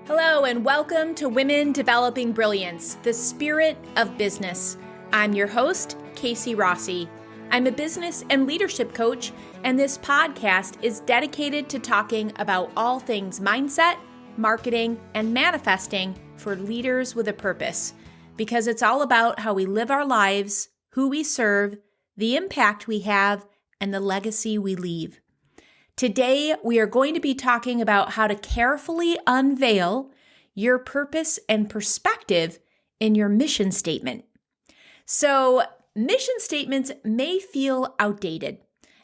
Hello and welcome to Women Developing Brilliance, the spirit of business. I'm your host, Casey Rossi. I'm a business and leadership coach, and this podcast is dedicated to talking about all things mindset, marketing, and manifesting for leaders with a purpose, because it's all about how we live our lives, who we serve, the impact we have, and the legacy we leave. Today, we are going to be talking about how to carefully unveil your purpose and perspective in your mission statement. So, mission statements may feel outdated.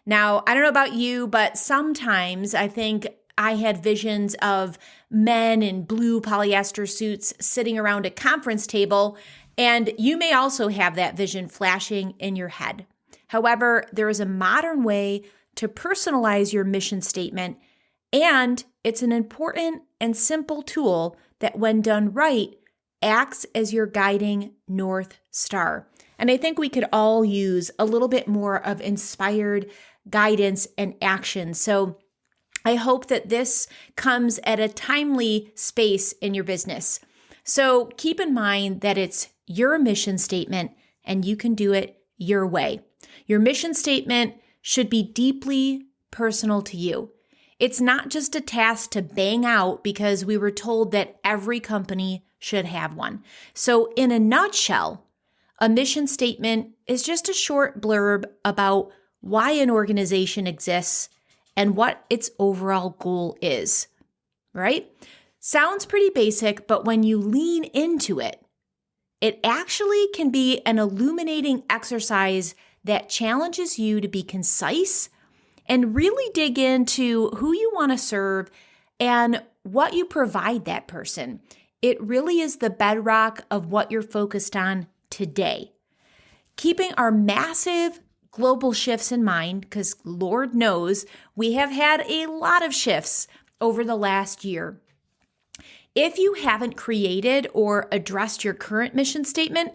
Now, I don't know about you, but sometimes I think I had visions of men in blue polyester suits sitting around a conference table, and you may also have that vision flashing in your head. However, there is a modern way to personalize your mission statement, and it's an important and simple tool that, when done right, acts as your guiding North Star. And I think we could all use a little bit more of inspired guidance and action. So I hope that this comes at a timely space in your business. So keep in mind that it's your mission statement and you can do it your way. Your mission statement should be deeply personal to you. It's not just a task to bang out because we were told that every company should have one. So in a nutshell, a mission statement is just a short blurb about why an organization exists and what its overall goal is, right? Sounds pretty basic, but when you lean into it, it actually can be an illuminating exercise that challenges you to be concise and really dig into who you want to serve and what you provide that person. It really is the bedrock of what you're focused on today. Keeping our massive global shifts in mind, because Lord knows we have had a lot of shifts over the last year. If you haven't created or addressed your current mission statement,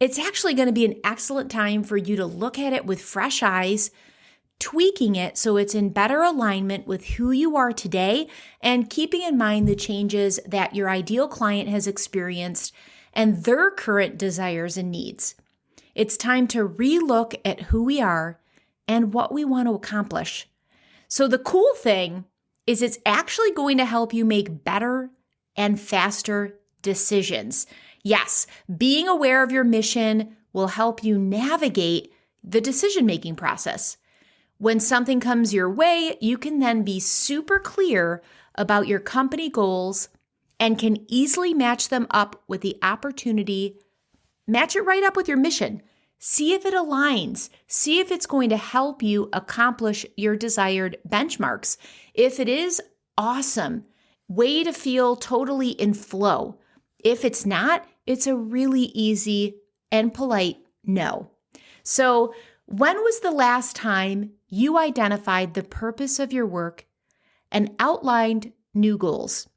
it's actually going to be an excellent time for you to look at it with fresh eyes, tweaking it so it's in better alignment with who you are today and keeping in mind the changes that your ideal client has experienced and their current desires and needs. It's time to relook at who we are and what we want to accomplish. So the cool thing is it's actually going to help you make better and faster decisions. Yes, being aware of your mission will help you navigate the decision-making process. When something comes your way, you can then be super clear about your company goals and can easily match them up with the opportunity. Match it right up with your mission. See if it aligns. See if it's going to help you accomplish your desired benchmarks. If it is, awesome. Way to feel totally in flow. If it's not, it's a really easy and polite no. So, when was the last time you identified the purpose of your work and outlined new goals?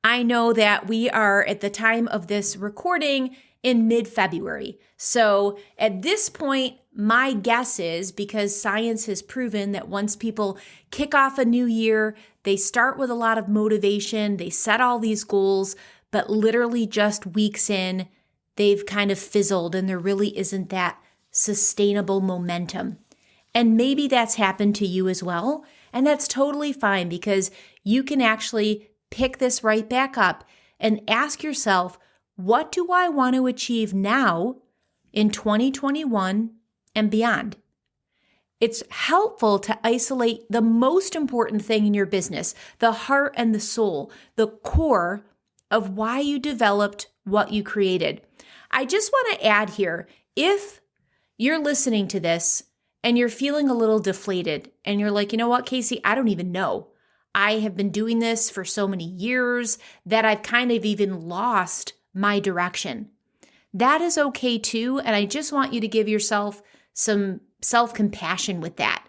I know that we are at the time of this recording in mid-February. So at this point, my guess is, because science has proven that once people kick off a new year, they start with a lot of motivation, they set all these goals, but literally just weeks in, they've kind of fizzled and there really isn't that sustainable momentum. And maybe that's happened to you as well. And that's totally fine, because you can actually pick this right back up and ask yourself, what do I want to achieve now in 2021 and beyond? It's helpful to isolate the most important thing in your business, the heart and the soul, the core of why you developed what you created. I just want to add here, if you're listening to this and you're feeling a little deflated and you're like, you know what, Casey, I don't even know. I have been doing this for so many years that I've kind of even lost my direction. That is okay too. And I just want you to give yourself some self-compassion with that.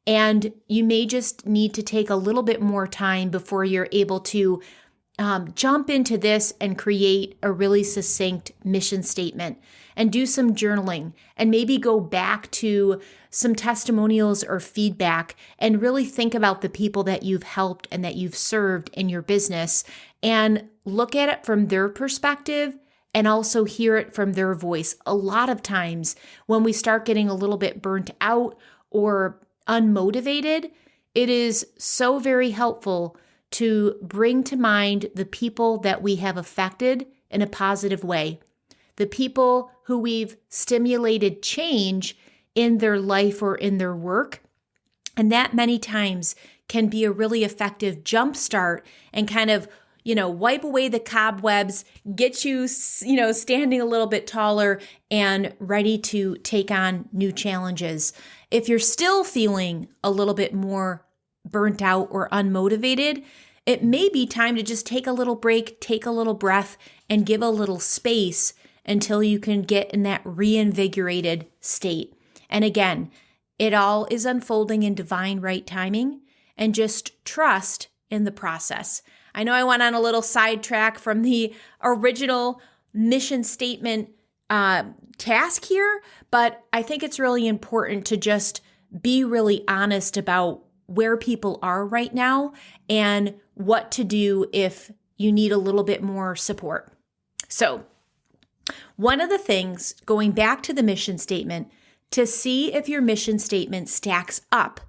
And you may just need to take a little bit more time before you're able to jump into this and create a really succinct mission statement. and do some journaling and maybe go back to some testimonials or feedback and really think about the people that you've helped and that you've served in your business and look at it from their perspective and also hear it from their voice. A lot of times when we start getting a little bit burnt out or unmotivated, it is so very helpful to bring to mind the people that we have affected in a positive way, the people who we've stimulated change in their life or in their work. And that many times can be a really effective jumpstart and kind of, wipe away the cobwebs, get you, standing a little bit taller and ready to take on new challenges. If you're still feeling a little bit more burnt out or unmotivated, it may be time to just take a little break, take a little breath, and give a little space until you can get in that reinvigorated state. And again, it all is unfolding in divine right timing, and just trust in the process. I know I went on a little sidetrack from the original mission statement task here, but I think it's really important to just be really honest about where people are right now and what to do if you need a little bit more support. So, one of the things, going back to the mission statement, to see if your mission statement stacks up,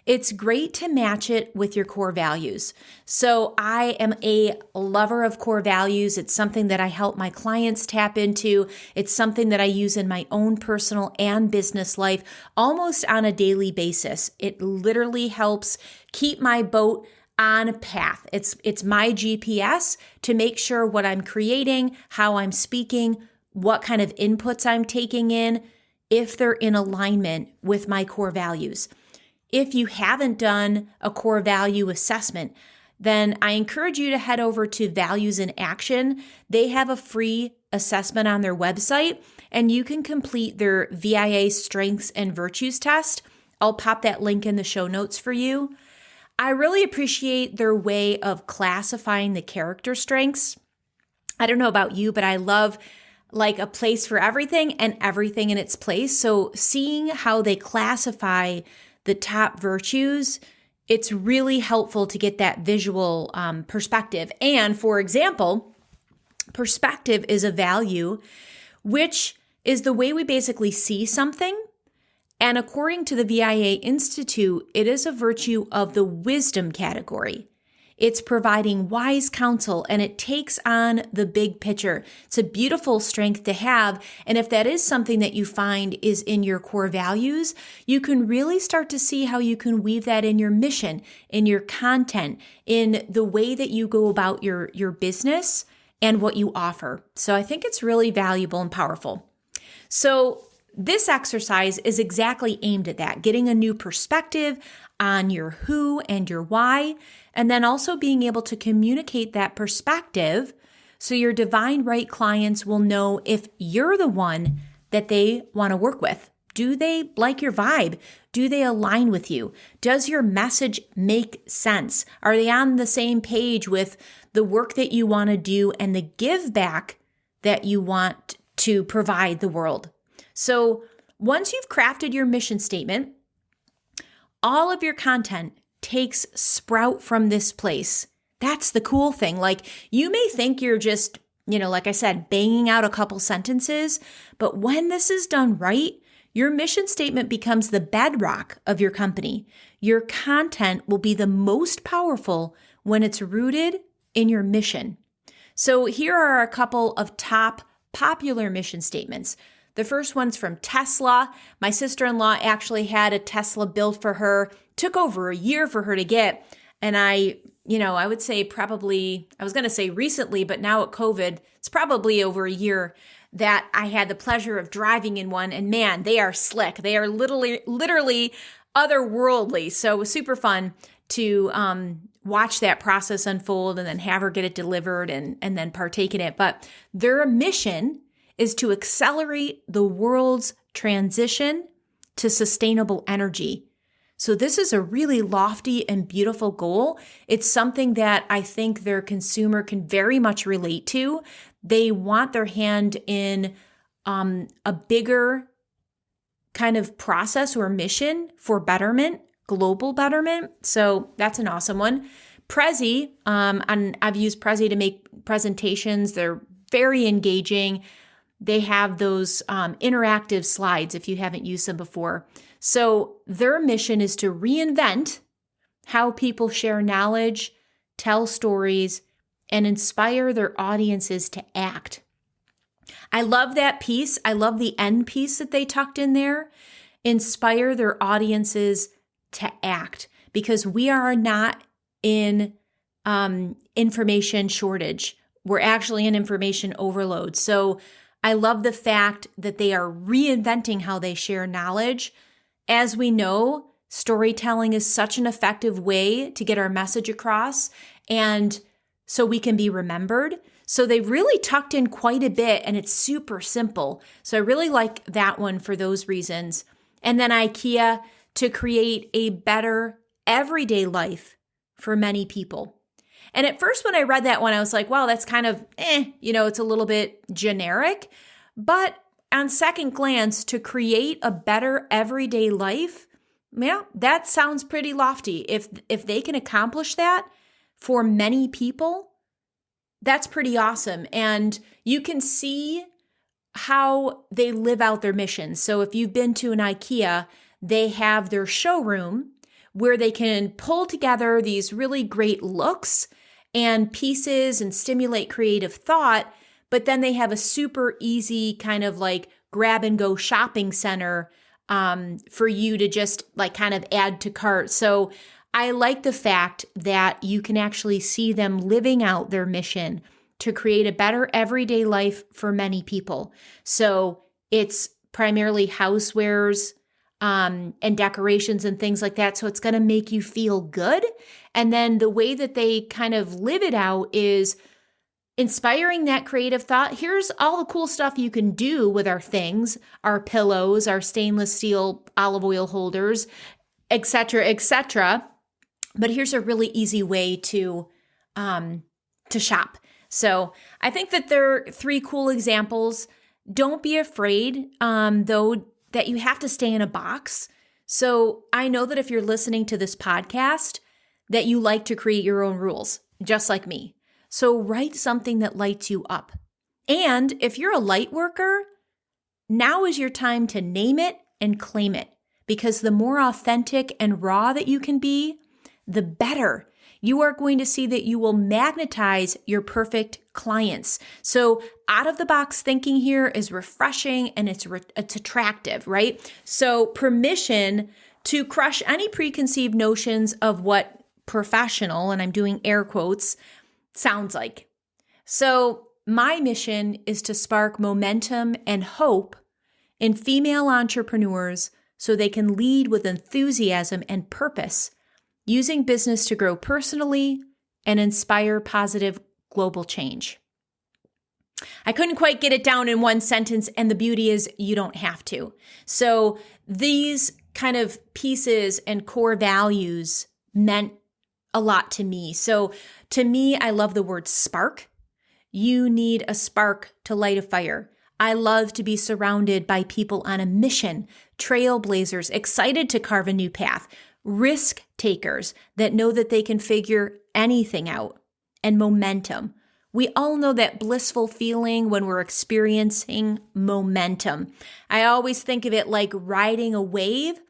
it's great to match it with your core values. So I am a lover of core values. It's something that I help my clients tap into. It's something that I use in my own personal and business life almost on a daily basis. It literally helps keep my boat on a path. It's my GPS to make sure what I'm creating, how I'm speaking, what kind of inputs I'm taking in, if they're in alignment with my core values. If you haven't done a core value assessment, then I encourage you to head over to Values in Action. They have a free assessment on their website, and you can complete their VIA Strengths and Virtues test. I'll pop that link in the show notes for you. I really appreciate their way of classifying the character strengths. I don't know about you, but I love like a place for everything and everything in its place. So seeing how they classify the top virtues, it's really helpful to get that visual perspective. And for example, perspective is a value, which is the way we basically see something. And according to the VIA Institute, it is a virtue of the wisdom category. It's providing wise counsel, and it takes on the big picture. It's a beautiful strength to have. And if that is something that you find is in your core values, you can really start to see how you can weave that in your mission, in your content, in the way that you go about your business and what you offer. So I think it's really valuable and powerful. So this exercise is exactly aimed at that, getting a new perspective on your who and your why, and then also being able to communicate that perspective so your divine right clients will know if you're the one that they want to work with. Do they like your vibe? Do they align with you? Does your message make sense? Are they on the same page with the work that you want to do and the give back that you want to provide the world? So once you've crafted your mission statement, all of your content takes sprout from this place. That's the cool thing. Like, you may think you're just, like I said, banging out a couple sentences, but when this is done right, your mission statement becomes the bedrock of your company. Your content will be the most powerful when it's rooted in your mission. So here are a couple of top popular mission statements. The first one's from Tesla. My sister-in-law actually had a Tesla built for her. Took over a year for her to get. And I would say probably, I was going to say recently, but now at COVID, it's probably over a year that I had the pleasure of driving in one. And man, they are slick. They are literally otherworldly. So it was super fun to watch that process unfold and then have her get it delivered and then partake in it. But their mission is to accelerate the world's transition to sustainable energy. So this is a really lofty and beautiful goal. It's something that I think their consumer can very much relate to. They want their hand in a bigger kind of process or mission for betterment, global betterment. So that's an awesome one. Prezi, and I've used Prezi to make presentations. They're very engaging. They have those interactive slides if you haven't used them before. So their mission is to reinvent how people share knowledge, tell stories, and inspire their audiences to act. I love that piece. I love the end piece that they tucked in there. Inspire their audiences to act, because we are not in information shortage. We're actually in information overload. So I love the fact that they are reinventing how they share knowledge. As we know, storytelling is such an effective way to get our message across, and so we can be remembered. So they really tucked in quite a bit, and it's super simple. So I really like that one for those reasons. And then IKEA, to create a better everyday life for many people. And at first when I read that one, I was like, wow, that's kind of, it's a little bit generic. But on second glance, to create a better everyday life, yeah, that sounds pretty lofty. If they can accomplish that for many people, that's pretty awesome. And you can see how they live out their mission. So if you've been to an IKEA, they have their showroom where they can pull together these really great looks and pieces and stimulate creative thought, but then they have a super easy kind of like grab and go shopping center for you to just like kind of add to cart. So I like the fact that you can actually see them living out their mission to create a better everyday life for many people. So it's primarily housewares and decorations and things like that. So it's going to make you feel good. And then the way that they kind of live it out is inspiring that creative thought. Here's all the cool stuff you can do with our things, our pillows, our stainless steel olive oil holders, et cetera, et cetera. But here's a really easy way to shop. So I think that there are 3 cool examples. Don't be afraid, though, that you have to stay in a box. So I know that if you're listening to this podcast, that you like to create your own rules, just like me. So write something that lights you up. And if you're a light worker, now is your time to name it and claim it, because the more authentic and raw that you can be, the better. You are going to see that you will magnetize your perfect clients. So out of the box thinking here is refreshing and it's attractive, right? So permission to crush any preconceived notions of what professional, and I'm doing air quotes, sounds like. So my mission is to spark momentum and hope in female entrepreneurs so they can lead with enthusiasm and purpose, using business to grow personally and inspire positive global change. I couldn't quite get it down in one sentence, and the beauty is you don't have to. So these kind of pieces and core values meant a lot to me. So to me, I love the word spark. You need a spark to light a fire. I love to be surrounded by people on a mission, trailblazers, excited to carve a new path, risk takers that know that they can figure anything out, and momentum. We all know that blissful feeling when we're experiencing momentum. I always think of it like riding a wave,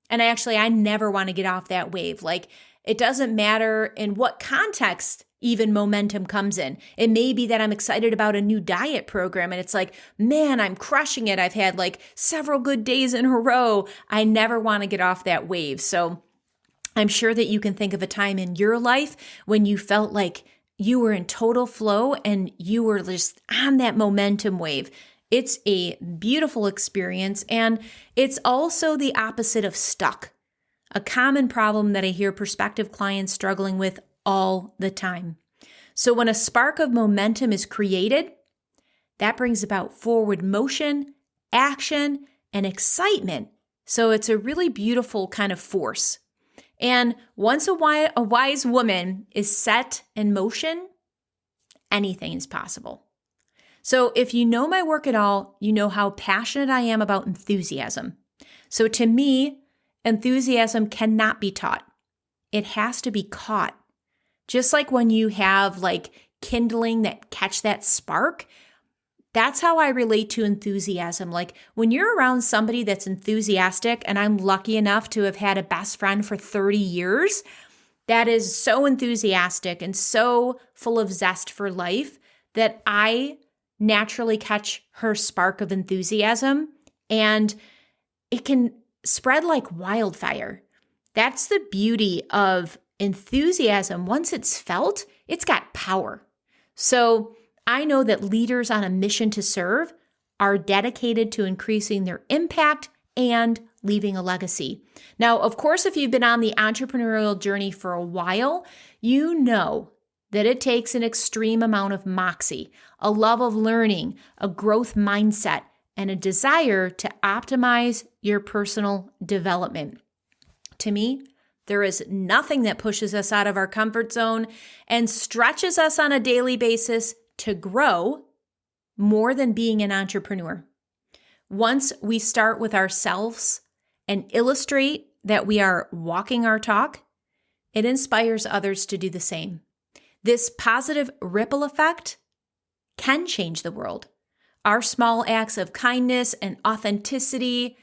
and I never want to get off that wave. Like, it doesn't matter in what context even momentum comes in. It may be that I'm excited about a new diet program and it's like, man, I'm crushing it. I've had like several good days in a row. I never want to get off that wave. So I'm sure that you can think of a time in your life when you felt like you were in total flow and you were just on that momentum wave. It's a beautiful experience, and it's also the opposite of stuck, a common problem that I hear prospective clients struggling with all the time. So when a spark of momentum is created, that brings about forward motion, action, and excitement. So it's a really beautiful kind of force. And once a wise woman is set in motion, anything is possible. So if you know my work at all, you know how passionate I am about enthusiasm. So to me, enthusiasm cannot be taught. It has to be caught. Just like when you have kindling that catch that spark, that's how I relate to enthusiasm. Like when you're around somebody that's enthusiastic, and I'm lucky enough to have had a best friend for 30 years that is so enthusiastic and so full of zest for life that I naturally catch her spark of enthusiasm, and it can spread like wildfire. That's the beauty of enthusiasm. Once it's felt, it's got power. So I know that leaders on a mission to serve are dedicated to increasing their impact and leaving a legacy. Now, of course, if you've been on the entrepreneurial journey for a while, you know that it takes an extreme amount of moxie, a love of learning, a growth mindset, and a desire to optimize your personal development. To me, there is nothing that pushes us out of our comfort zone and stretches us on a daily basis to grow more than being an entrepreneur. Once we start with ourselves and illustrate that we are walking our talk, it inspires others to do the same. This positive ripple effect can change the world. Our small acts of kindness and authenticity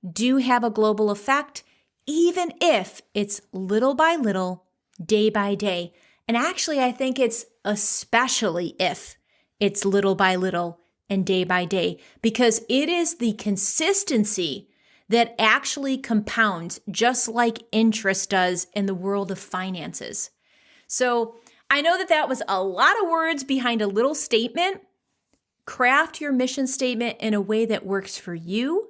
do have a global effect, even if it's little by little, day by day. And actually, I think it's especially if it's little by little and day by day, because it is the consistency that actually compounds, just like interest does in the world of finances. So I know that was a lot of words behind a little statement. Craft your mission statement in a way that works for you.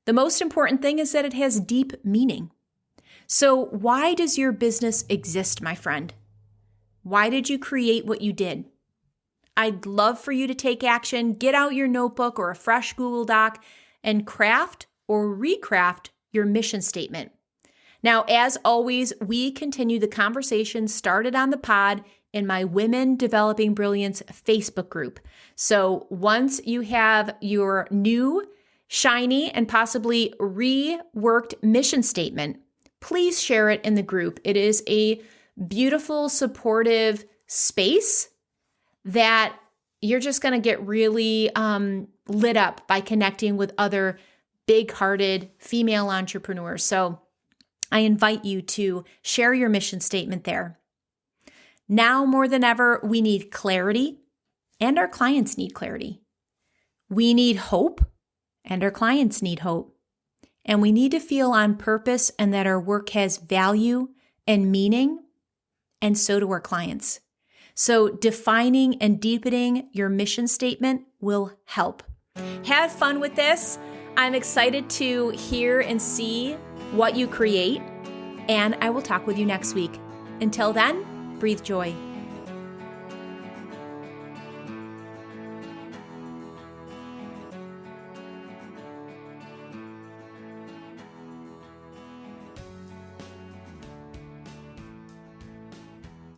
The most important thing is that it has deep meaning. So why does your business exist, my friend? Why did you create what you did? I'd love for you to take action, get out your notebook or a fresh Google Doc, and craft or recraft your mission statement. Now, as always, we continue the conversation started on the pod in my Women Developing Brilliance Facebook group. So once you have your new, shiny, and possibly reworked mission statement, please share it in the group. It is a beautiful, supportive space that you're just going to get really lit up by connecting with other big-hearted female entrepreneurs. So I invite you to share your mission statement there. Now more than ever, we need clarity, and our clients need clarity. We need hope, and our clients need hope. And we need to feel on purpose and that our work has value and meaning, and so do our clients. So defining and deepening your mission statement will help. Have fun with this. I'm excited to hear and see what you create, and I will talk with you next week. Until then, breathe joy.